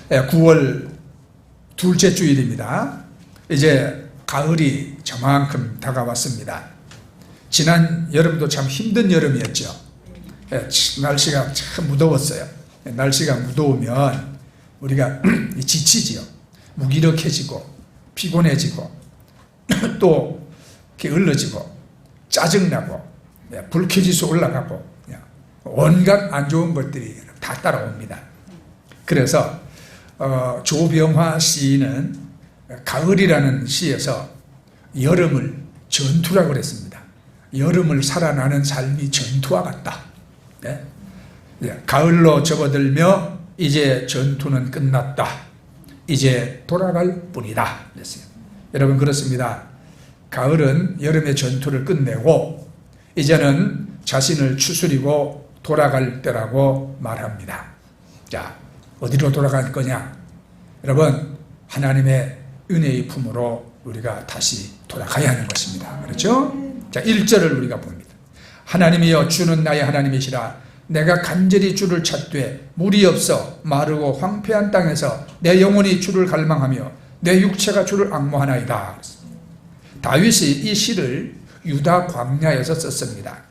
9월 둘째 주일입니다. 이제 가을이 저만큼 다가왔습니다. 지난 여름도 참 힘든 여름이었죠. 날씨가 참 무더웠어요. 날씨가 무더우면 우리가 지치지요. 무기력해지고 피곤해지고 또 게을러지고 짜증나고 불쾌지수 올라가고 온갖 안 좋은 것들이 다 따라옵니다. 그래서 조병화 시인은 가을이라는 시에서 여름을 전투라고 그랬습니다. 여름을 살아나는 삶이 전투와 같다. 가을로 접어들며 이제 전투는 끝났다. 이제 돌아갈 뿐이다. 그랬어요. 여러분 그렇습니다. 가을은 여름의 전투를 끝내고 이제는 자신을 추스리고 돌아갈 때라고 말합니다. 자, 어디로 돌아갈 거냐? 여러분, 하나님의 은혜의 품으로 우리가 다시 돌아가야 하는 것입니다. 그렇죠? 자, 1절을 우리가 봅니다. 하나님이여 주는 나의 하나님이시라. 내가 간절히 주를 찾되 물이 없어 마르고 황폐한 땅에서 내 영혼이 주를 갈망하며 내 육체가 주를 앙모하나이다. 다윗이 이 시를 유다 광야에서 썼습니다.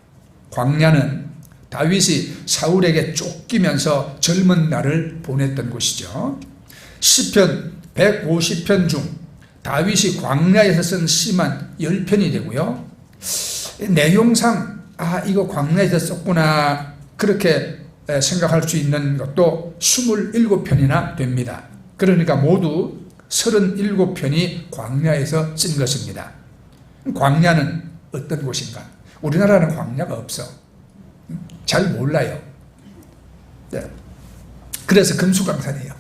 광야는 다윗이 사울에게 쫓기면서 젊은 날을 보냈던 곳이죠. 시편 150편 중 다윗이 광야에서 쓴 시만 10편이 되고요. 내용상 이거 광야에서 썼구나 그렇게 생각할 수 있는 것도 27편이나 됩니다. 그러니까 모두 37편이 광야에서 쓴 것입니다. 광야는 어떤 곳인가? 우리나라는 광야가 없어. 잘 몰라요. 그래서 금수강산이에요.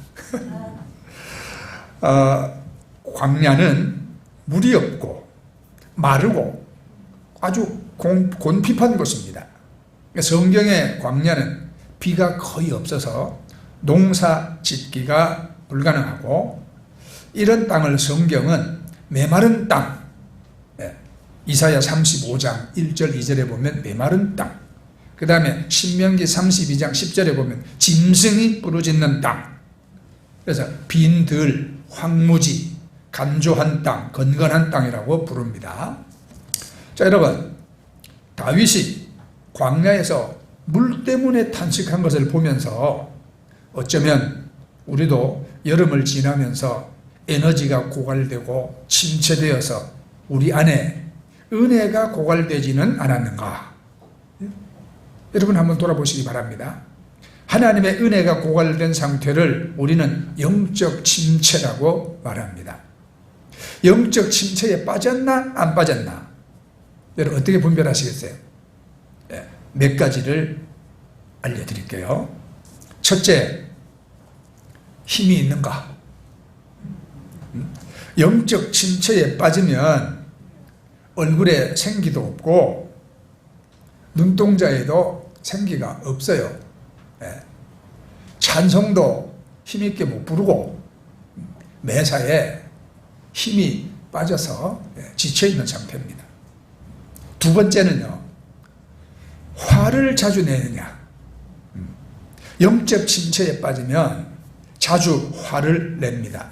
광야는 물이 없고 마르고 아주 곤핍한 곳입니다. 성경의 광야는 비가 거의 없어서 농사 짓기가 불가능하고 이런 땅을 성경은 메마른 땅, 이사야 35장 1절 2절에 보면 메마른 땅, 그 다음에 신명기 32장 10절에 보면 짐승이 부르짖는 땅, 그래서 빈들, 황무지, 간조한 땅, 건건한 땅이라고 부릅니다. 자, 여러분, 다윗이 광야에서 물 때문에 탄식한 것을 보면서 어쩌면 우리도 여름을 지나면서 에너지가 고갈되고 침체되어서 우리 안에 은혜가 고갈되지는 않았는가? 여러분 한번 돌아보시기 바랍니다. 하나님의 은혜가 고갈된 상태를 우리는 영적 침체라고 말합니다. 영적 침체에 빠졌나 안 빠졌나? 여러분 어떻게 분별하시겠어요? 몇 가지를 알려드릴게요. 첫째, 힘이 있는가? 영적 침체에 빠지면 얼굴에 생기도 없고 눈동자에도 생기가 없어요. 찬송도 힘있게 못 부르고 매사에 힘이 빠져서 지쳐있는 상태입니다. 두 번째는요, 화를 자주 내느냐? 영적 침체에 빠지면 자주 화를 냅니다.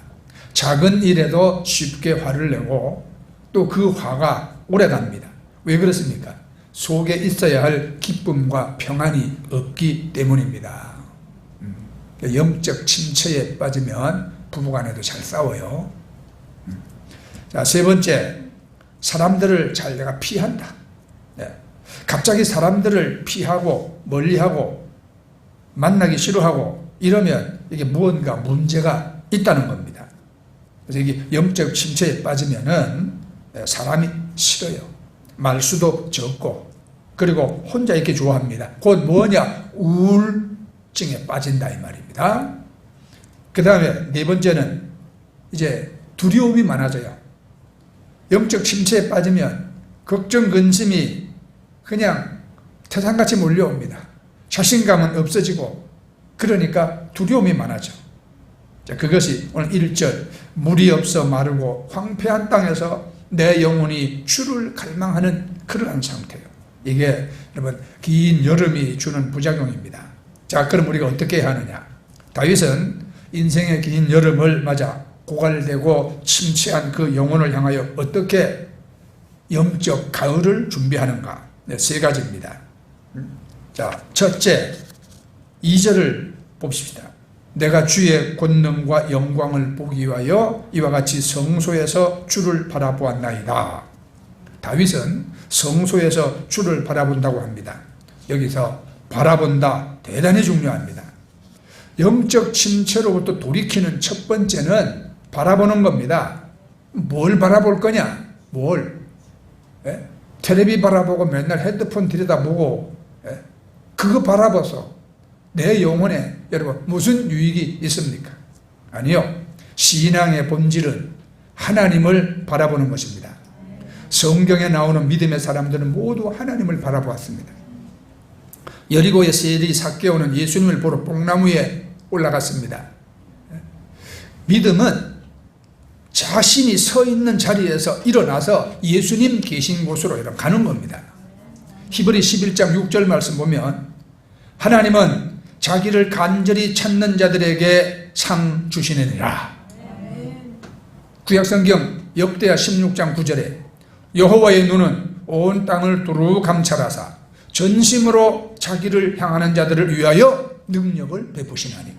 작은 일에도 쉽게 화를 내고 또 그 화가 오래갑니다. 왜 그렇습니까? 속에 있어야 할 기쁨과 평안이 없기 때문입니다. 영적 침체에 빠지면 부부간에도 잘 싸워요. 자, 세 번째, 사람들을 잘 내가 피한다. 갑자기 사람들을 피하고 멀리하고 만나기 싫어하고 이러면 이게 무언가 문제가 있다는 겁니다. 그래서 이게 영적 침체에 빠지면은 사람이 싫어요. 말수도 적고 그리고 혼자 있기 좋아합니다. 곧 뭐냐? 우울증에 빠진다 이 말입니다. 그 다음에 네 번째는 이제 두려움이 많아져요. 영적 침체에 빠지면 걱정 근심이 그냥 태산같이 몰려옵니다. 자신감은 없어지고 그러니까 두려움이 많아져. 자, 그것이 오늘 1절 물이 없어 마르고 황폐한 땅에서 내 영혼이 주를 갈망하는 그러한 상태예요. 이게 여러분 긴 여름이 주는 부작용입니다. 자, 그럼 우리가 어떻게 해야 하느냐? 다윗은 인생의 긴 여름을 맞아 고갈되고 침체한 그 영혼을 향하여 어떻게 영적 가을을 준비하는가? 네, 세 가지입니다. 자, 첫째, 2절을 봅시다. 내가 주의 권능과 영광을 보기 위하여 이와 같이 성소에서 주를 바라보았나이다. 다윗은 성소에서 주를 바라본다고 합니다. 여기서 바라본다 대단히 중요합니다. 영적 침체로부터 돌이키는 첫 번째는 바라보는 겁니다. 뭘 바라볼 거냐? 뭘? 예? 텔레비 바라보고 맨날 핸드폰 들여다보고 예? 그거 바라봐서 내 영혼에 여러분 무슨 유익이 있습니까? 아니요. 신앙의 본질은 하나님을 바라보는 것입니다. 성경에 나오는 믿음의 사람들은 모두 하나님을 바라보았습니다. 여리고의 세리 삭개오는 예수님을 보러 뽕나무에 올라갔습니다. 믿음은 자신이 서 있는 자리에서 일어나서 예수님 계신 곳으로 가는 겁니다. 히브리 11장 6절 말씀 보면 하나님은 자기를 간절히 찾는 자들에게 상 주시느니라. 구약성경 역대하 16장 9절에 여호와의 눈은 온 땅을 두루 감찰하사 전심으로 자기를 향하는 자들을 위하여 능력을 베푸시나니.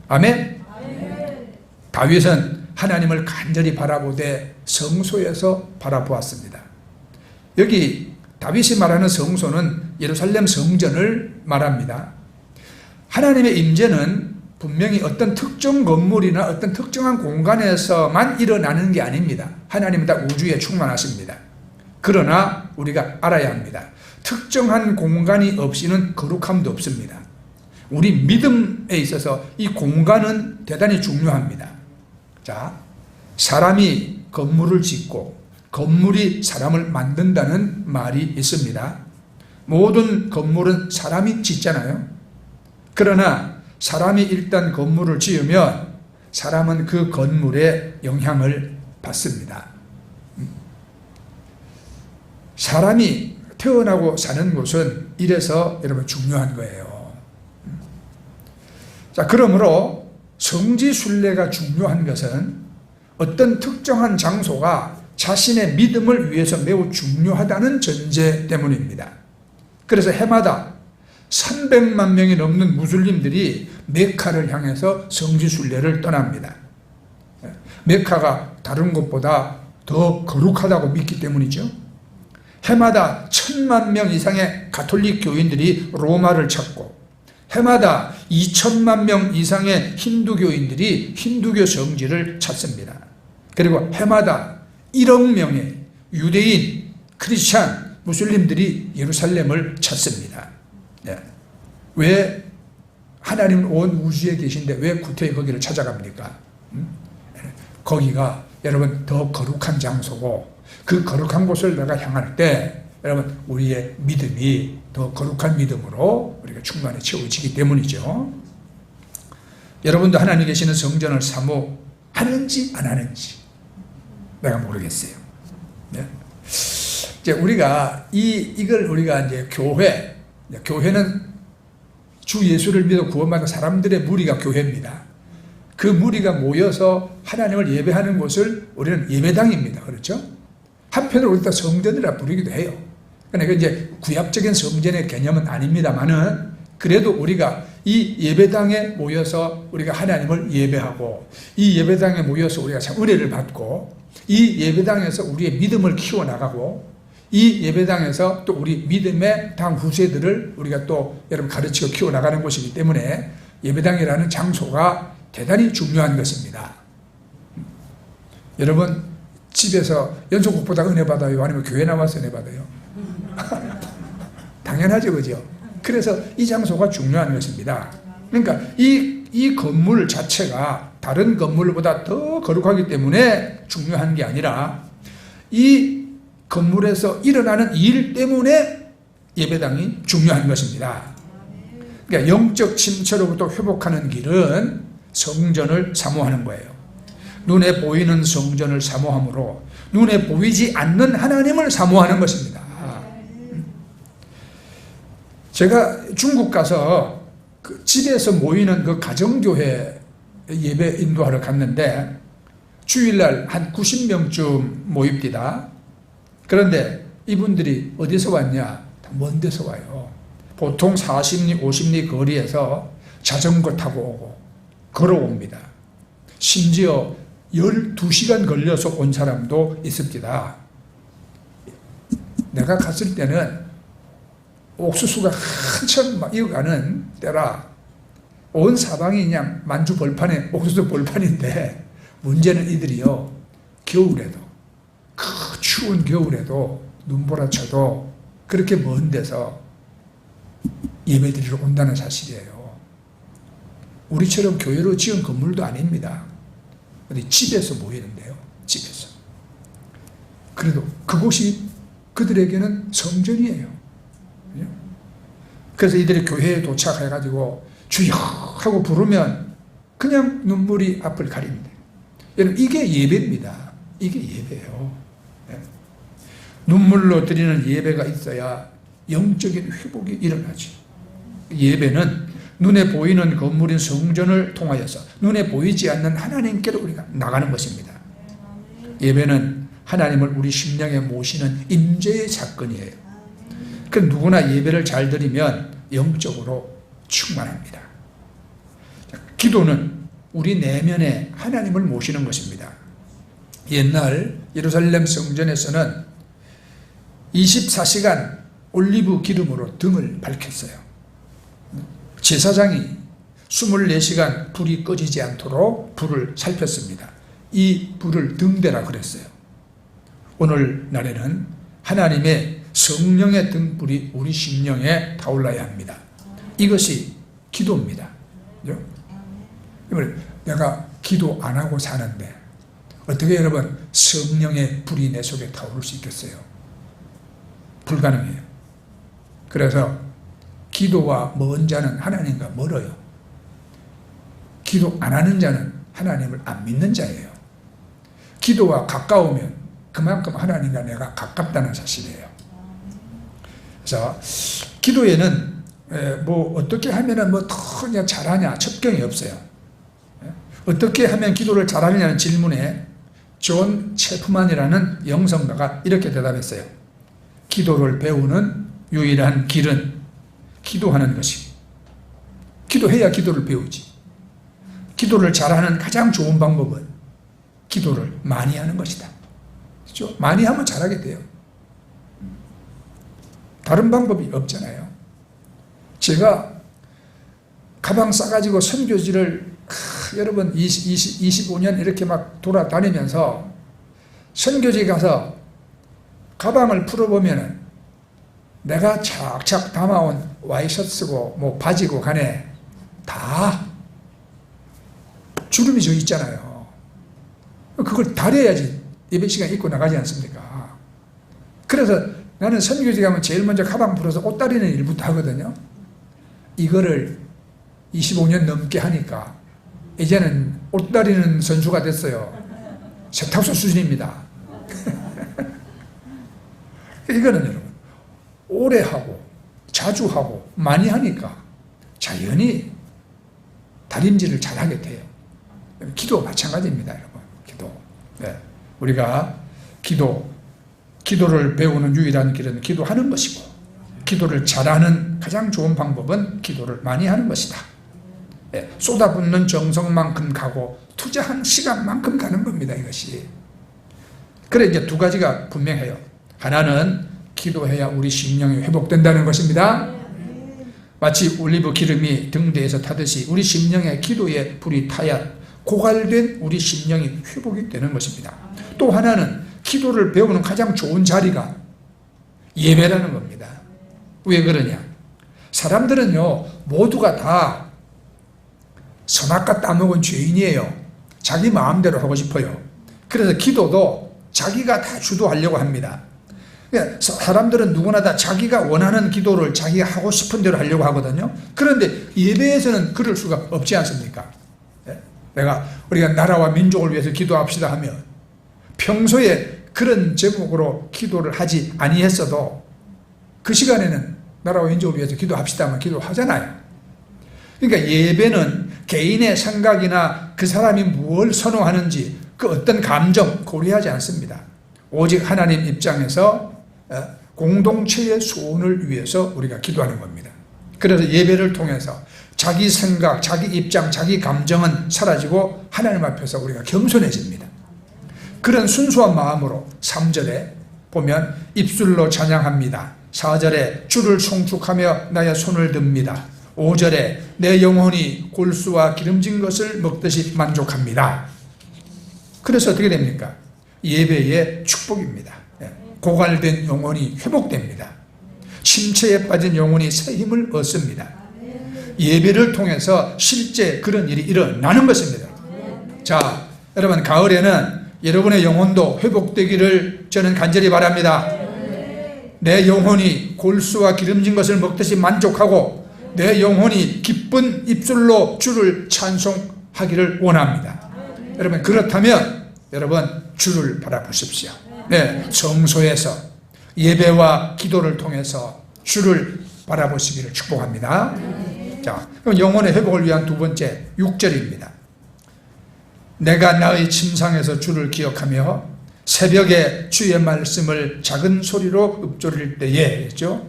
아멘. 다윗은 하나님을 간절히 바라보되 성소에서 바라보았습니다. 여기 다윗이 말하는 성소는 예루살렘 성전을 말합니다. 하나님의 임재는 분명히 어떤 특정 건물이나 어떤 특정한 공간에서만 일어나는 게 아닙니다. 하나님은 다 우주에 충만하십니다. 그러나 우리가 알아야 합니다. 특정한 공간이 없이는 거룩함도 없습니다. 우리 믿음에 있어서 이 공간은 대단히 중요합니다. 자, 사람이 건물을 짓고 건물이 사람을 만든다는 말이 있습니다. 모든 건물은 사람이 짓잖아요. 그러나 사람이 일단 건물을 지으면 사람은 그 건물에 영향을 받습니다. 사람이 태어나고 사는 곳은 이래서 여러분 중요한 거예요. 자, 그러므로 성지순례가 중요한 것은 어떤 특정한 장소가 자신의 믿음을 위해서 매우 중요하다는 전제 때문입니다. 그래서 해마다 300만 명이 넘는 무슬림들이 메카를 향해서 성지순례를 떠납니다. 메카가 다른 곳보다 더 거룩하다고 믿기 때문이죠. 해마다 1000만 명 이상의 가톨릭 교인들이 로마를 찾고 해마다 2000만 명 이상의 힌두교인들이 힌두교 성지를 찾습니다. 그리고 해마다 1억 명의 유대인, 크리스찬, 무슬림들이 예루살렘을 찾습니다. 네. 왜 하나님은 온 우주에 계신데 왜 구태여 거기를 찾아갑니까? 거기가 여러분 더 거룩한 장소고 그 거룩한 곳을 내가 향할 때 여러분 우리의 믿음이 더 거룩한 믿음으로 우리가 충만히 채워지기 때문이죠. 여러분도 하나님 계시는 성전을 사모하는지 안 하는지 내가 모르겠어요. 네? 이제 우리가 이걸 우리가 이제 교회는 주 예수를 믿어 구원받은 사람들의 무리가 교회입니다. 그 무리가 모여서 하나님을 예배하는 곳을 우리는 예배당입니다. 그렇죠? 한편으로 우리가 성전이라 부르기도 해요. 그러니까 이제 구약적인 성전의 개념은 아닙니다만은 그래도 우리가 이 예배당에 모여서 우리가 하나님을 예배하고 이 예배당에 모여서 우리가 참 은혜를 받고 이 예배당에서 우리의 믿음을 키워나가고 이 예배당에서 또 우리 믿음의 당 후세들을 우리가 또 여러분 가르치고 키워나가는 곳이기 때문에 예배당이라는 장소가 대단히 중요한 것입니다. 여러분 집에서 연속곡보다 은혜 받아요? 아니면 교회 나와서 은혜 받아요? 당연하죠, 그죠? 그래서 이 장소가 중요한 것입니다. 그러니까 이 건물 자체가 다른 건물보다 더 거룩하기 때문에 중요한 게 아니라 이 건물에서 일어나는 일 때문에 예배당이 중요한 것입니다. 그러니까 영적 침체로부터 회복하는 길은 성전을 사모하는 거예요. 눈에 보이는 성전을 사모함으로 눈에 보이지 않는 하나님을 사모하는 것입니다. 제가 중국 가서 그 집에서 모이는 그 가정교회 예배 인도하러 갔는데 주일날 한 90명쯤 모입니다. 그런데 이분들이 어디서 왔냐? 다 먼 데서 와요. 보통 40리, 50리 거리에서 자전거 타고 오고 걸어옵니다. 심지어 12시간 걸려서 온 사람도 있습니다. 내가 갔을 때는 옥수수가 한참 막 익어가는 때라 온 사방이 그냥 만주 벌판에 옥수수 벌판인데 문제는 이들이요 겨울에도 그 추운 겨울에도 눈보라쳐도 그렇게 먼 데서 예배드리러 온다는 사실이에요. 우리처럼 교회로 지은 건물도 아닙니다. 어디 집에서 모이는데요. 집에서. 그래도 그곳이 그들에게는 성전이에요. 그래서 이들이 교회에 도착해가지고 주여 하고 부르면 그냥 눈물이 앞을 가립니다. 여러분 이게 예배입니다. 이게 예배예요. 눈물로 드리는 예배가 있어야 영적인 회복이 일어나지. 예배는 눈에 보이는 건물인 성전을 통하여서 눈에 보이지 않는 하나님께로 우리가 나가는 것입니다. 예배는 하나님을 우리 심령에 모시는 임재의 사건이에요. 그 누구나 예배를 잘 드리면 영적으로 충만합니다. 기도는 우리 내면에 하나님을 모시는 것입니다. 옛날 예루살렘 성전에서는 24시간 올리브 기름으로 등을 밝혔어요. 제사장이 24시간 불이 꺼지지 않도록 불을 살폈습니다. 이 불을 등대라 그랬어요. 오늘날에는 하나님의 성령의 등불이 우리 심령에 타올라야 합니다. 이것이 기도입니다. 내가 기도 안 하고 사는데 어떻게 여러분 성령의 불이 내 속에 타오를 수 있겠어요? 불가능해요. 그래서 기도와 먼 자는 하나님과 멀어요. 기도 안 하는 자는 하나님을 안 믿는 자예요. 기도와 가까우면 그만큼 하나님과 내가 가깝다는 사실이에요. 그래서 기도에는 뭐 어떻게 하면은 뭐 더 그냥 잘하냐 첩경이 없어요. 어떻게 하면 기도를 잘하느냐는 질문에 존 체프만이라는 영성가가 이렇게 대답했어요. 기도를 배우는 유일한 길은 기도하는 것이. 기도해야 기도를 배우지. 기도를 잘하는 가장 좋은 방법은 기도를 많이 하는 것이다. 그렇죠? 많이 하면 잘하게 돼요. 다른 방법이 없잖아요. 제가 가방 싸가지고 선교지를 여러분 25년 이렇게 막 돌아다니면서 선교지 가서 가방을 풀어보면은 내가 착착 담아온 와이셔츠고 뭐 바지고 간에 다 주름이 져 있잖아요. 그걸 다려야지 예배 시간에 입고 나가지 않습니까? 그래서 나는 선교지 가면 제일 먼저 가방 풀어서 옷 다리는 일부터 하거든요. 이거를 25년 넘게 하니까 이제는 옷 다리는 선수가 됐어요. 세탁소 수준입니다. 이거는 여러분 오래 하고 자주 하고 많이 하니까 자연히 다림질을 잘하게 돼요. 기도 마찬가지입니다, 여러분. 기도. 네. 우리가 기도를 배우는 유일한 길은 기도하는 것이고, 기도를 잘하는 가장 좋은 방법은 기도를 많이 하는 것이다. 네. 쏟아붓는 정성만큼 가고 투자한 시간만큼 가는 겁니다, 이것이. 그래 이제 두 가지가 분명해요. 하나는 기도해야 우리 심령이 회복된다는 것입니다. 마치 올리브 기름이 등대에서 타듯이 우리 심령에 기도의 불이 타야 고갈된 우리 심령이 회복이 되는 것입니다. 또 하나는 기도를 배우는 가장 좋은 자리가 예배라는 겁니다. 왜 그러냐? 사람들은요 모두가 다 선악과 따먹은 죄인이에요. 자기 마음대로 하고 싶어요. 그래서 기도도 자기가 다 주도하려고 합니다. 사람들은 누구나 다 자기가 원하는 기도를 자기가 하고 싶은 대로 하려고 하거든요. 그런데 예배에서는 그럴 수가 없지 않습니까? 우리가 나라와 민족을 위해서 기도합시다 하면 평소에 그런 제목으로 기도를 하지 아니했어도 그 시간에는 나라와 민족을 위해서 기도합시다 하면 기도하잖아요. 그러니까 예배는 개인의 생각이나 그 사람이 무엇을 선호하는지 그 어떤 감정 고려하지 않습니다. 오직 하나님 입장에서 공동체의 소원을 위해서 우리가 기도하는 겁니다. 그래서 예배를 통해서 자기 생각, 자기 입장, 자기 감정은 사라지고 하나님 앞에서 우리가 겸손해집니다. 그런 순수한 마음으로 3절에 보면 입술로 찬양합니다. 4절에 주를 송축하며 나의 손을 듭니다. 5절에 내 영혼이 골수와 기름진 것을 먹듯이 만족합니다. 그래서 어떻게 됩니까? 예배의 축복입니다. 고갈된 영혼이 회복됩니다. 침체에 빠진 영혼이 새 힘을 얻습니다. 예배를 통해서 실제 그런 일이 일어나는 것입니다. 자, 여러분 가을에는 여러분의 영혼도 회복되기를 저는 간절히 바랍니다. 내 영혼이 골수와 기름진 것을 먹듯이 만족하고 내 영혼이 기쁜 입술로 주를 찬송하기를 원합니다. 여러분 그렇다면 여러분 주를 바라보십시오. 성소에서 예배와 기도를 통해서 주를 바라보시기를 축복합니다. 자, 그럼 영혼의 회복을 위한 두 번째 6절입니다. 내가 나의 침상에서 주를 기억하며 새벽에 주의 말씀을 작은 소리로 읊조릴 때에 했죠.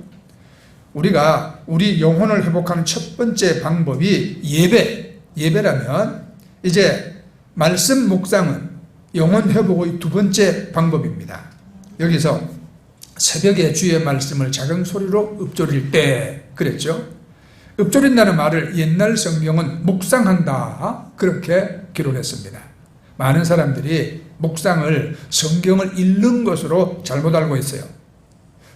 우리가 우리 영혼을 회복하는 첫 번째 방법이 예배라면 이제 말씀 묵상은 영혼 회복의 두 번째 방법입니다. 여기서 새벽에 주의 말씀을 작은 소리로 읊조릴 때 그랬죠. 읊조린다는 말을 옛날 성경은 묵상한다 그렇게 기록했습니다. 많은 사람들이 묵상을 성경을 읽는 것으로 잘못 알고 있어요.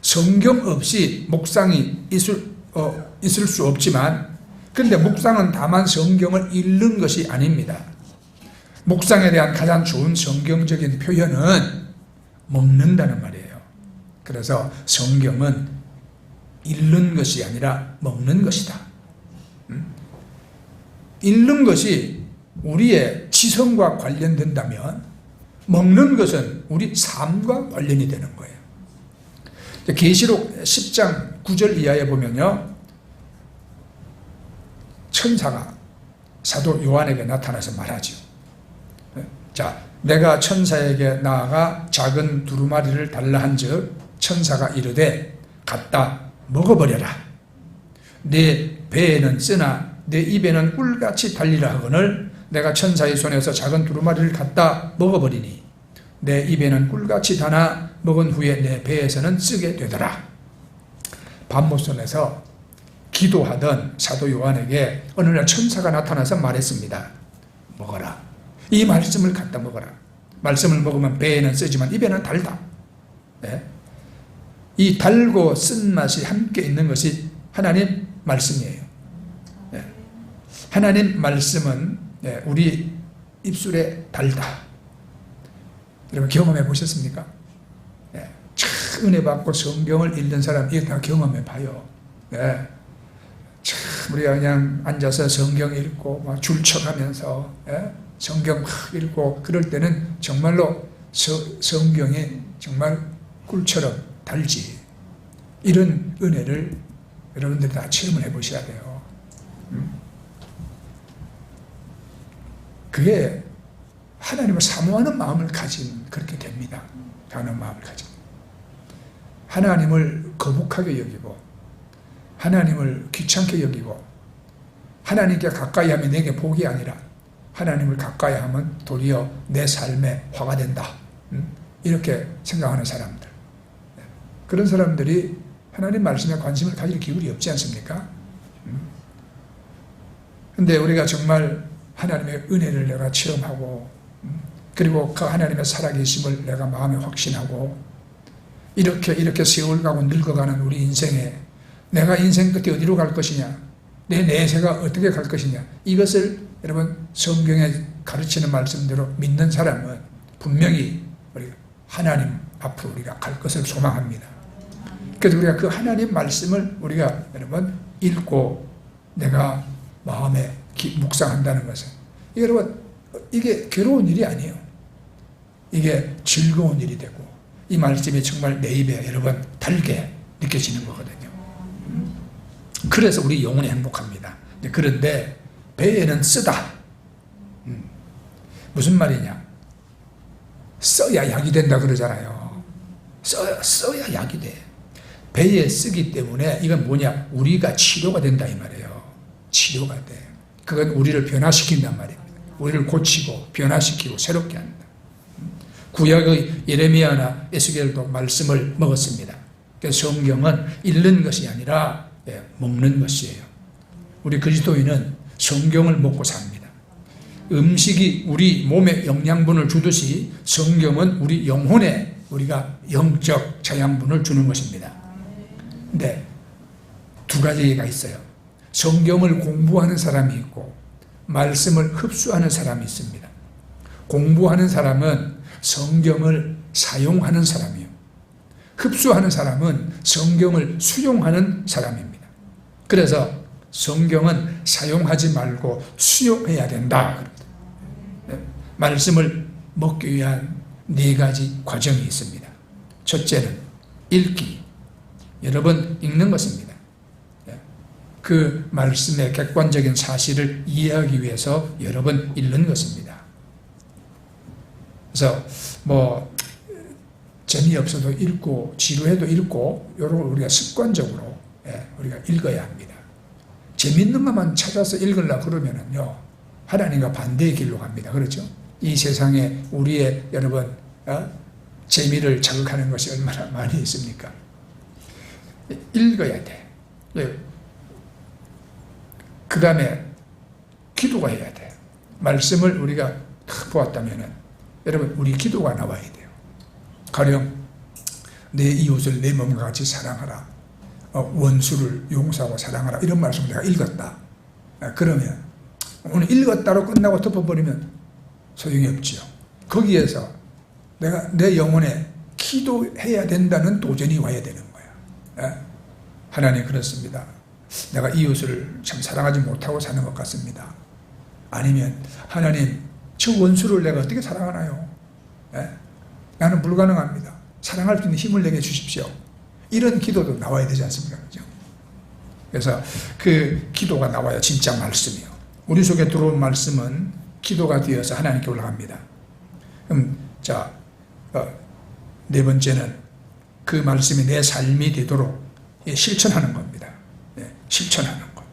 성경 없이 묵상이 있을 수 없지만 그런데 묵상은 다만 성경을 읽는 것이 아닙니다. 묵상에 대한 가장 좋은 성경적인 표현은 먹는다는 말이에요. 그래서 성경은 읽는 것이 아니라 먹는 것이다. 읽는 것이 우리의 지성과 관련된다면 먹는 것은 우리 삶과 관련이 되는 거예요. 계시록 10장 9절 이하에 보면요, 천사가 사도 요한에게 나타나서 말하죠. 자, 내가 천사에게 나아가 작은 두루마리를 달라 한즉 천사가 이르되 갖다 먹어버려라. 내 배에는 쓰나 내 입에는 꿀같이 달리라 하거늘 내가 천사의 손에서 작은 두루마리를 갖다 먹어버리니 내 입에는 꿀같이 다나 먹은 후에 내 배에서는 쓰게 되더라. 밤모선에서 기도하던 사도 요한에게 어느 날 천사가 나타나서 말했습니다. 먹어라. 이 말씀을 갖다 먹어라. 말씀을 먹으면 배에는 쓰지만 입에는 달다. 이 달고 쓴맛이 함께 있는 것이 하나님 말씀이에요. 하나님 말씀은 우리 입술에 달다. 여러분 경험해 보셨습니까? 참 은혜 받고 성경을 읽는 사람 이거 다 경험해 봐요. 참 우리가 그냥 앉아서 성경 읽고 막 줄쳐가면서 성경 막 읽고 그럴 때는 정말로 성경이 정말 꿀처럼 달지. 이런 은혜를 여러분들이 다 체험을 해보셔야 돼요. 그게 하나님을 사모하는 마음을 가진 그렇게 됩니다. 하는 마음을 가진. 하나님을 거북하게 여기고 하나님을 귀찮게 여기고 하나님께 가까이 하면 내게 복이 아니라 하나님을 가까이 하면 도리어 내 삶에 화가 된다. 이렇게 생각하는 사람들. 그런 사람들이 하나님 말씀에 관심을 가질 기울이 없지 않습니까? 그런데 우리가 정말 하나님의 은혜를 내가 체험하고 그리고 그 하나님의 살아계심을 내가 마음에 확신하고 이렇게 세월 가고 늙어가는 우리 인생에 내가 인생 끝에 어디로 갈 것이냐, 내 내세가 어떻게 갈 것이냐, 이것을 여러분 성경에 가르치는 말씀대로 믿는 사람은 분명히 우리가 하나님 앞으로 우리가 갈 것을 소망합니다. 그래서 우리가 그 하나님 말씀을 우리가 여러분 읽고 내가 마음에 묵상한다는 것은 여러분 이게 괴로운 일이 아니에요. 이게 즐거운 일이 되고 이 말씀이 정말 내 입에 여러분 달게 느껴지는 거거든요. 그래서 우리 영혼이 행복합니다. 그런데 배에는 쓰다. 무슨 말이냐? 써야 약이 된다 그러잖아요. 써야 약이 돼. 배에 쓰기 때문에 이건 뭐냐? 우리가 치료가 된다 이 말이에요. 치료가 돼. 그건 우리를 변화시킨단 말입니다. 우리를 고치고 변화시키고 새롭게 한다. 구약의 예레미야나 에스겔도 말씀을 먹었습니다. 그래서 성경은 읽는 것이 아니라 먹는 것이에요. 우리 그리스도인은 성경을 먹고 삽니다. 음식이 우리 몸에 영양분을 주듯이 성경은 우리 영혼에 우리가 영적 자양분을 주는 것입니다. 근데 두 가지가 있어요. 성경을 공부하는 사람이 있고 말씀을 흡수하는 사람이 있습니다. 공부하는 사람은 성경을 사용하는 사람이에요. 흡수하는 사람은 성경을 수용하는 사람입니다. 그래서 성경은 사용하지 말고 수용해야 된다. 말씀을 먹기 위한 4가지 과정이 있습니다. 첫째는 읽기. 여러 번 읽는 것입니다. 그 말씀의 객관적인 사실을 이해하기 위해서 여러 번 읽는 것입니다. 그래서 재미없어도 읽고 지루해도 읽고 이런 걸 우리가 습관적으로 우리가 읽어야 합니다. 재밌는 것만 찾아서 읽으려고 그러면은요 하나님과 반대의 길로 갑니다. 그렇죠? 이 세상에 우리의 여러분 재미를 자극하는 것이 얼마나 많이 있습니까? 읽어야 돼. 그 다음에 기도가 해야 돼. 말씀을 우리가 딱 보았다면은 여러분 우리 기도가 나와야 돼요. 가령 내 이웃을 내 몸과 같이 사랑하라. 원수를 용서하고 사랑하라. 이런 말씀을 내가 읽었다. 그러면 오늘 읽었다로 끝나고 덮어버리면 소용이 없지요. 거기에서 내가 내 영혼에 기도해야 된다는 도전이 와야 되는 거야. 하나님 그렇습니다. 내가 이웃을 참 사랑하지 못하고 사는 것 같습니다. 아니면 하나님 저 원수를 내가 어떻게 사랑하나요? 나는 불가능합니다. 사랑할 수 있는 힘을 내게 주십시오. 이런 기도도 나와야 되지 않습니까? 그렇죠? 그래서 그 기도가 나와야 진짜 말씀이요. 우리 속에 들어온 말씀은 기도가 되어서 하나님께 올라갑니다. 그럼 네 번째는 그 말씀이 내 삶이 되도록 실천하는 겁니다. 실천하는 것.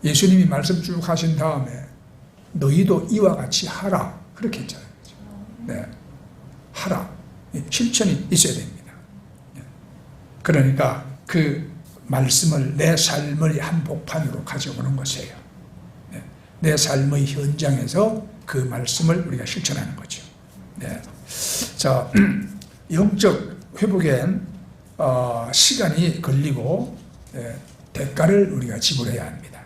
예수님이 말씀 쭉 하신 다음에 너희도 이와 같이 하라 그렇게 했잖아요. 하라. 실천이 있어야 됩니다. 그러니까 그 말씀을 내 삶의 한복판으로 가져오는 것이에요. 내 삶의 현장에서 그 말씀을 우리가 실천하는 거죠. 자, 영적 회복엔 시간이 걸리고 대가를 우리가 지불해야 합니다.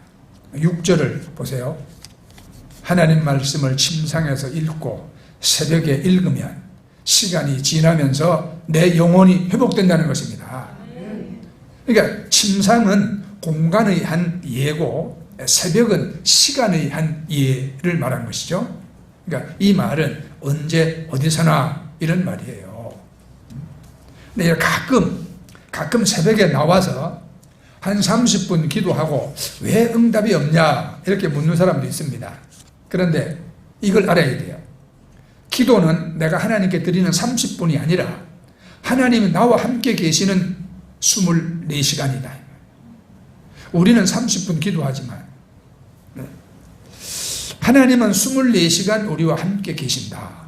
6절을 보세요. 하나님 말씀을 침상에서 읽고 새벽에 읽으면 시간이 지나면서 내 영혼이 회복된다는 것입니다. 그러니까 침상은 공간의 한 예고 새벽은 시간의 한 예를 말한 것이죠. 그러니까 이 말은 언제 어디서나 이런 말이에요. 근데 가끔 새벽에 나와서 한 30분 기도하고 왜 응답이 없냐 이렇게 묻는 사람도 있습니다. 그런데 이걸 알아야 돼요. 기도는 내가 하나님께 드리는 30분이 아니라 하나님이 나와 함께 계시는 24시간이다. 우리는 30분 기도하지만 하나님은 24시간 우리와 함께 계신다.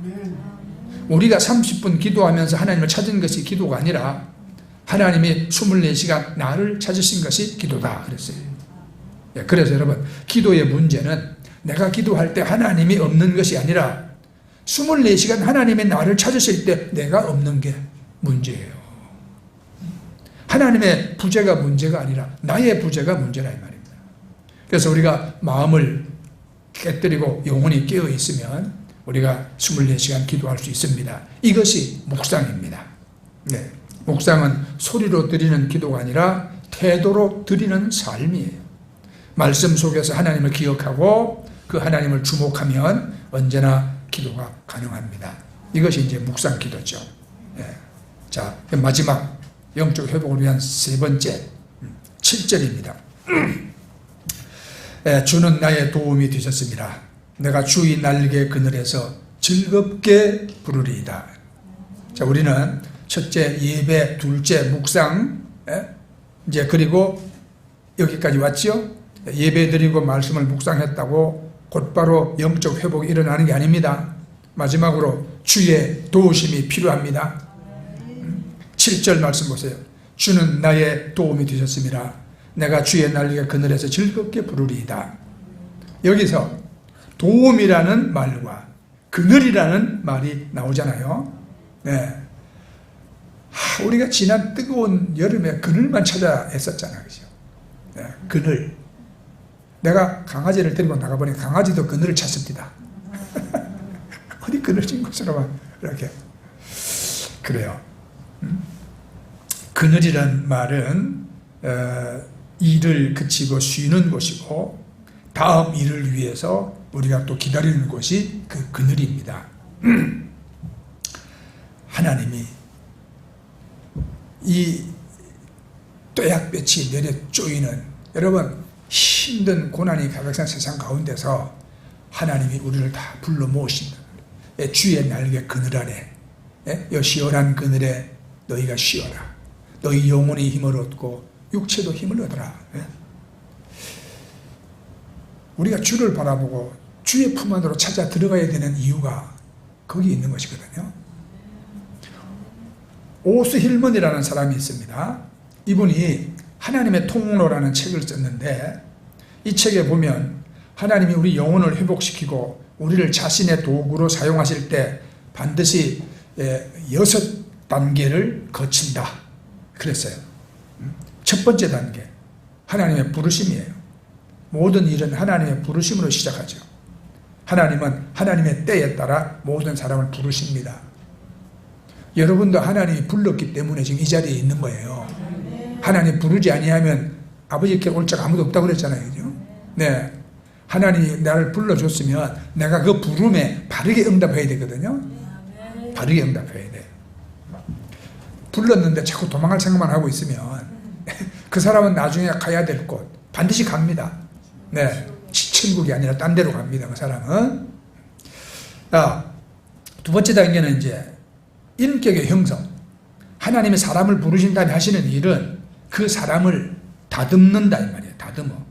우리가 30분 기도하면서 하나님을 찾은 것이 기도가 아니라 하나님이 24시간 나를 찾으신 것이 기도다 그랬어요. 그래서 여러분 기도의 문제는 내가 기도할 때 하나님이 없는 것이 아니라 24시간 하나님이 나를 찾으실 때 내가 없는 게 문제예요. 하나님의 부재가 문제가 아니라 나의 부재가 문제라 이 말입니다. 그래서 우리가 마음을 깨뜨리고 영혼이 깨어 있으면 우리가 24시간 기도할 수 있습니다. 이것이 묵상입니다. 묵상은 소리로 드리는 기도가 아니라 태도로 드리는 삶이에요. 말씀 속에서 하나님을 기억하고 그 하나님을 주목하면 언제나 기도가 가능합니다. 이것이 이제 묵상 기도죠. 자, 마지막 영적 회복을 위한 세 번째 7절입니다. 주는 나의 도움이 되셨습니다. 내가 주의 날개 그늘에서 즐겁게 부르리이다. 자, 우리는 첫째 예배, 둘째 묵상, 이제 그리고 여기까지 왔죠. 예배 드리고 말씀을 묵상했다고 곧바로 영적 회복이 일어나는 게 아닙니다. 마지막으로 주의 도우심이 필요합니다. 7절 말씀 보세요. 주는 나의 도움이 되셨습니다. 내가 주의 날개 그늘에서 즐겁게 부르리이다. 여기서 도움이라는 말과 그늘이라는 말이 나오잖아요. 네. 우리가 지난 뜨거운 여름에 그늘만 찾아 애썼잖아요. 그죠? 네. 그늘. 내가 강아지를 데리고 나가보니 강아지도 그늘을 찾습니다. 어디 그늘진 곳으로만 이렇게. 그래요. 그늘이란 말은 일을 그치고 쉬는 곳이고 다음 일을 위해서 우리가 또 기다리는 곳이 그 그늘입니다. 하나님이 이 뙤약볕이 내려 쪼이는 여러분 힘든 고난이 가득한 세상 가운데서 하나님이 우리를 다 불러 모으신다. 주의 날개 그늘 아래, 이 시원한 그늘에 너희가 쉬어라. 너희 영혼이 힘을 얻고 육체도 힘을 얻어라. 우리가 주를 바라보고 주의 품 안으로 찾아 들어가야 되는 이유가 거기 있는 것이거든요. 오스 힐먼이라는 사람이 있습니다. 이분이 하나님의 통로라는 책을 썼는데 이 책에 보면 하나님이 우리 영혼을 회복시키고 우리를 자신의 도구로 사용하실 때 반드시 6단계를 거친다 그랬어요. 첫 번째 단계 하나님의 부르심이에요. 모든 일은 하나님의 부르심으로 시작하죠. 하나님은 하나님의 때에 따라 모든 사람을 부르십니다. 여러분도 하나님이 불렀기 때문에 지금 이 자리에 있는 거예요. 하나님 부르지 아니하면 아버지께 올 자가 아무도 없다고 그랬잖아요. 그죠? 네. 하나님이 나를 불러줬으면 내가 그 부름에 바르게 응답해야 되거든요. 바르게 응답해야 돼. 불렀는데 자꾸 도망갈 생각만 하고 있으면 그 사람은 나중에 가야 될 곳 반드시 갑니다. 네. 천국이 아니라 딴 데로 갑니다. 그 사람은. 두 번째 단계는 이제 인격의 형성. 하나님이 사람을 부르신 다음에 하시는 일은 그 사람을 다듬는다 이 말이에요. 다듬어.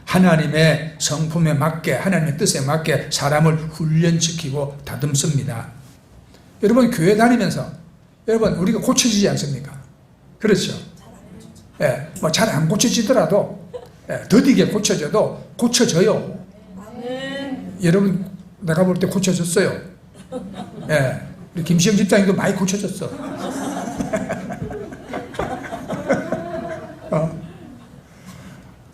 하나님의 성품에 맞게 하나님의 뜻에 맞게 사람을 훈련시키고 다듬습니다. 여러분 교회 다니면서 여러분 우리가 고쳐지지 않습니까? 그렇죠? 예, 뭐 잘 안 고쳐지더라도 더디게 고쳐져도 고쳐져요. 여러분 내가 볼 때 고쳐졌어요. 예, 우리 김시영 집사님도 많이 고쳐졌어.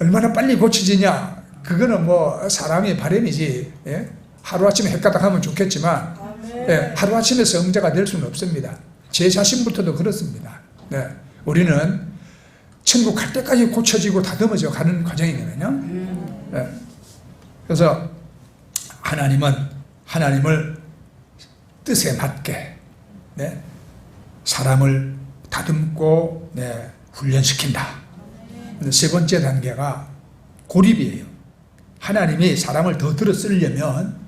얼마나 빨리 고쳐지냐? 그거는 뭐 사람의 바람이지. 예? 하루아침에 헷가닥하면 좋겠지만 하루아침에 성자가 될 수는 없습니다. 제 자신부터도 그렇습니다. 네. 우리는 천국 갈 때까지 고쳐지고 다듬어져 가는 과정이거든요. 네. 그래서 하나님은 하나님을 뜻에 맞게 사람을 다듬고 훈련시킨다. 세 번째 단계가 고립이에요. 하나님이 사람을 더 들어 쓰려면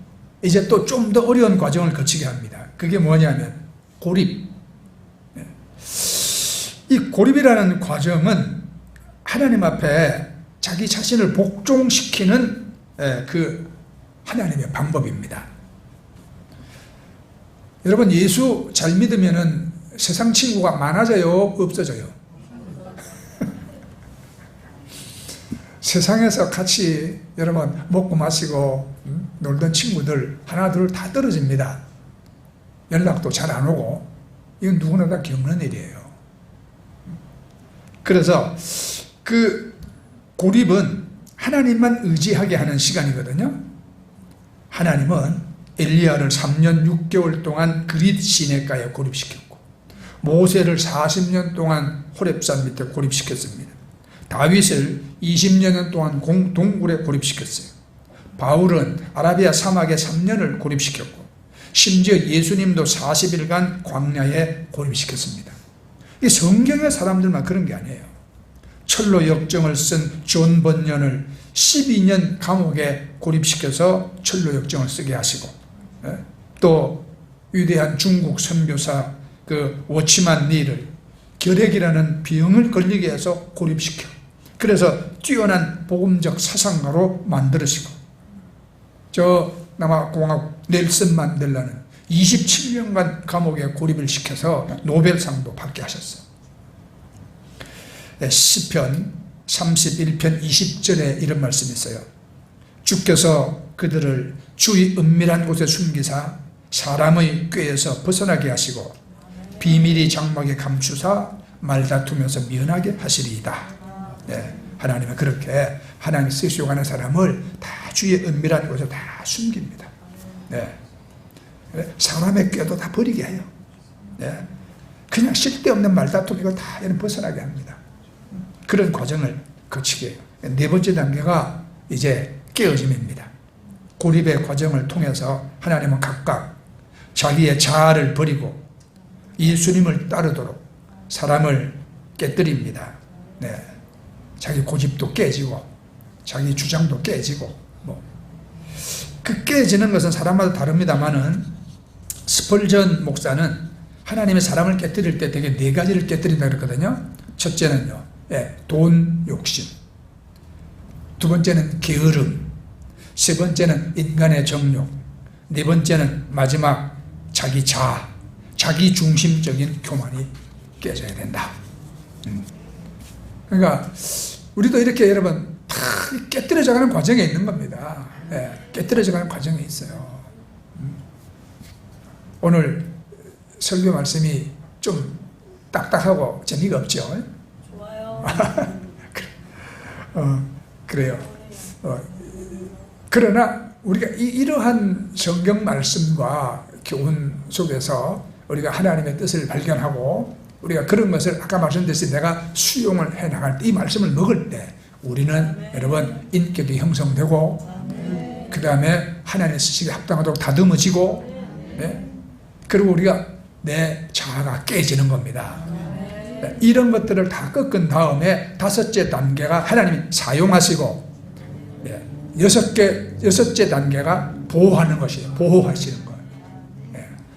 이제 또 좀 더 어려운 과정을 거치게 합니다. 그게 뭐냐면 고립. 이 고립이라는 과정은 하나님 앞에 자기 자신을 복종시키는 그 하나님의 방법입니다. 여러분 예수 잘 믿으면은 세상 친구가 많아져요? 없어져요? 세상에서 같이 여러분 먹고 마시고 놀던 친구들 하나 둘 다 떨어집니다. 연락도 잘 안 오고 이건 누구나 다 겪는 일이에요. 그래서 그 고립은 하나님만 의지하게 하는 시간이거든요. 하나님은 엘리야를 3년 6개월 동안 그릿 시내가에 고립시켰고 모세를 40년 동안 호렙산 밑에 고립시켰습니다. 다윗을 20년 동안 동굴에 고립시켰어요. 바울은 아라비아 사막에 3년을 고립시켰고 심지어 예수님도 40일간 광야에 고립시켰습니다. 이 성경의 사람들만 그런 게 아니에요. 철로 역정을 쓴 존 번연을 12년 감옥에 고립시켜서 철로 역정을 쓰게 하시고, 또 위대한 중국 선교사 그 워치만 리를 결핵이라는 병을 걸리게 해서 고립시켜, 그래서 뛰어난 복음적 사상가로 만들으시고, 저 남아공화국 넬슨 만델라는 27년간 감옥에 고립을 시켜서 노벨상도 받게 하셨어요. 시편 31편 20절에 이런 말씀이 있어요. 주께서 그들을 주의 은밀한 곳에 숨기사 사람의 꾀에서 벗어나게 하시고 비밀이 장막에 감추사 말다투면서 면하게 하시리이다. 네, 하나님은 그렇게 하나님 쓰시려고 하는 사람을 다 주의 은밀한 곳에 다 숨깁니다. 네, 사람의 꾀도 다 버리게 해요. 네, 그냥 쓸데없는 말다툼이고 다 얘는 벗어나게 합니다. 그런 과정을 거치게 해요. 네 번째 단계가 이제 깨어짐입니다. 고립의 과정을 통해서 하나님은 각각 자기의 자아를 버리고 예수님을 따르도록 사람을 깨뜨립니다. 네. 자기 고집도 깨지고 자기 주장도 깨지고 그 깨지는 것은 사람마다 다릅니다만은 스펄전 목사는 하나님의 사람을 깨뜨릴 때 되게 네 가지를 깨뜨린다 그랬거든요. 첫째는요, 돈 욕심, 두 번째는 게으름, 세 번째는 인간의 정욕, 네 번째는 마지막 자기 자아, 자기 중심적인 교만이 깨져야 된다. 그러니까 우리도 이렇게 여러분 다 깨뜨려져가는 과정에 있는 겁니다. 깨뜨려져가는 과정에 있어요. 오늘 설교 말씀이 좀 딱딱하고 재미가 없죠? 좋아요. 그래요. 그러나 우리가 이러한 성경 말씀과 교훈 속에서 우리가 하나님의 뜻을 발견하고 우리가 그런 것을 아까 말씀드렸듯이 내가 수용을 해나갈 때, 이 말씀을 먹을 때 우리는 여러분 인격이 형성되고 그 다음에 하나님의 쓰시기에 합당하도록 다듬어지고, 그리고 우리가 내 자아가 깨지는 겁니다. 이런 것들을 다 꺾은 다음에 다섯째 단계가 하나님이 사용하시고, 여섯째 단계가 보호하는 것이에요. 보호하시는 거예요.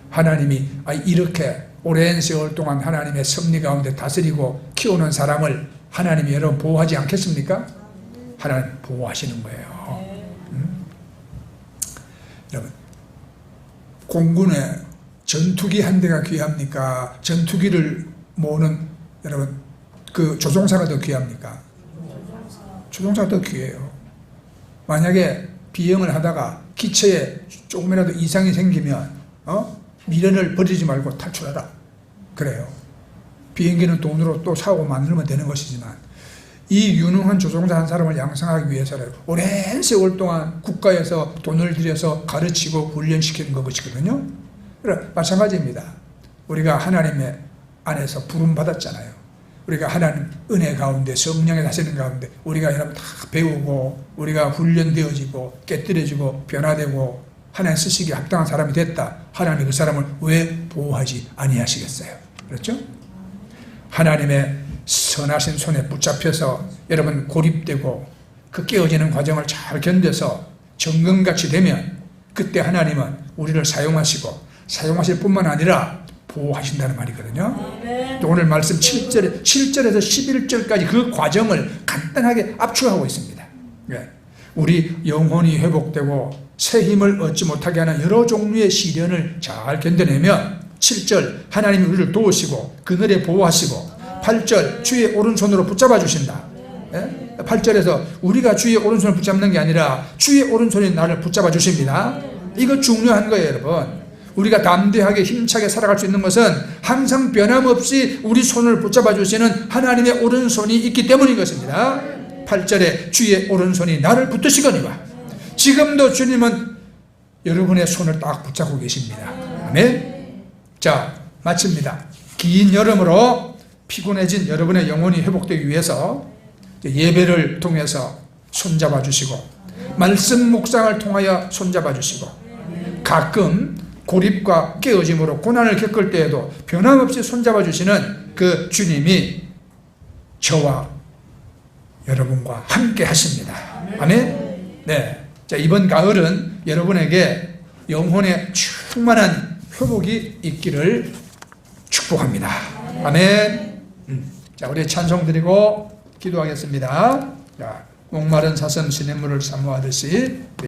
하나님이 이렇게 오랜 세월 동안 하나님의 섭리 가운데 다스리고 키우는 사람을 하나님이 여러분 보호하지 않겠습니까? 하나님 보호하시는 거예요. 여러분, 공군에 전투기 한 대가 귀합니까? 전투기를 모으는 여러분 그 조종사가 더 귀합니까? 조종사가 더 귀해요. 만약에 비행을 하다가 기체에 조금이라도 이상이 생기면 미련을 버리지 말고 탈출하라. 그래요. 비행기는 돈으로 또 사고 만들면 되는 것이지만 이 유능한 조종사 한 사람을 양성하기 위해서는 오랜 세월 동안 국가에서 돈을 들여서 가르치고 훈련시키는 것이거든요. 마찬가지입니다. 우리가 하나님의 안에서 부름받았잖아요. 우리가 하나님 은혜 가운데 성령의 다스리는 가운데 우리가 여러분 다 배우고 우리가 훈련되어지고 깨뜨려지고 변화되고 하나님 쓰시기에 합당한 사람이 됐다. 하나님이 그 사람을 왜 보호하지 아니하시겠어요? 그렇죠? 하나님의 선하신 손에 붙잡혀서 여러분 고립되고 그 깨어지는 과정을 잘 견뎌서 정금같이 되면 그때 하나님은 우리를 사용하실 뿐만 아니라 보호하신다는 말이거든요. 또 오늘 말씀 7절에서 11절까지 그 과정을 간단하게 압축하고 있습니다. 우리 영혼이 회복되고 새 힘을 얻지 못하게 하는 여러 종류의 시련을 잘 견뎌내면 7절 하나님이 우리를 도우시고 그늘에 보호하시고 8절 주의 오른손으로 붙잡아 주신다. 8절에서 우리가 주의 오른손을 붙잡는 게 아니라 주의 오른손이 나를 붙잡아 주십니다. 이거 중요한 거예요, 여러분. 우리가 담대하게 힘차게 살아갈 수 있는 것은 항상 변함없이 우리 손을 붙잡아 주시는 하나님의 오른손이 있기 때문인 것입니다. 8절에 주의 오른손이 나를 붙드시거니와. 지금도 주님은 여러분의 손을 딱 붙잡고 계십니다. 아멘. 자, 마칩니다. 긴 여름으로 피곤해진 여러분의 영혼이 회복되기 위해서 예배를 통해서 손잡아 주시고 말씀 묵상을 통하여 손잡아 주시고 가끔 고립과 깨어짐으로 고난을 겪을 때에도 변함없이 손잡아 주시는 그 주님이 저와 여러분과 함께 하십니다. 아멘. 네. 자, 이번 가을은 여러분에게 영혼의 충만한 회복이 있기를 축복합니다. 아멘. 자, 우리 찬송 드리고 기도하겠습니다. 자, 목마른 사슴 시냇물을 사모하듯이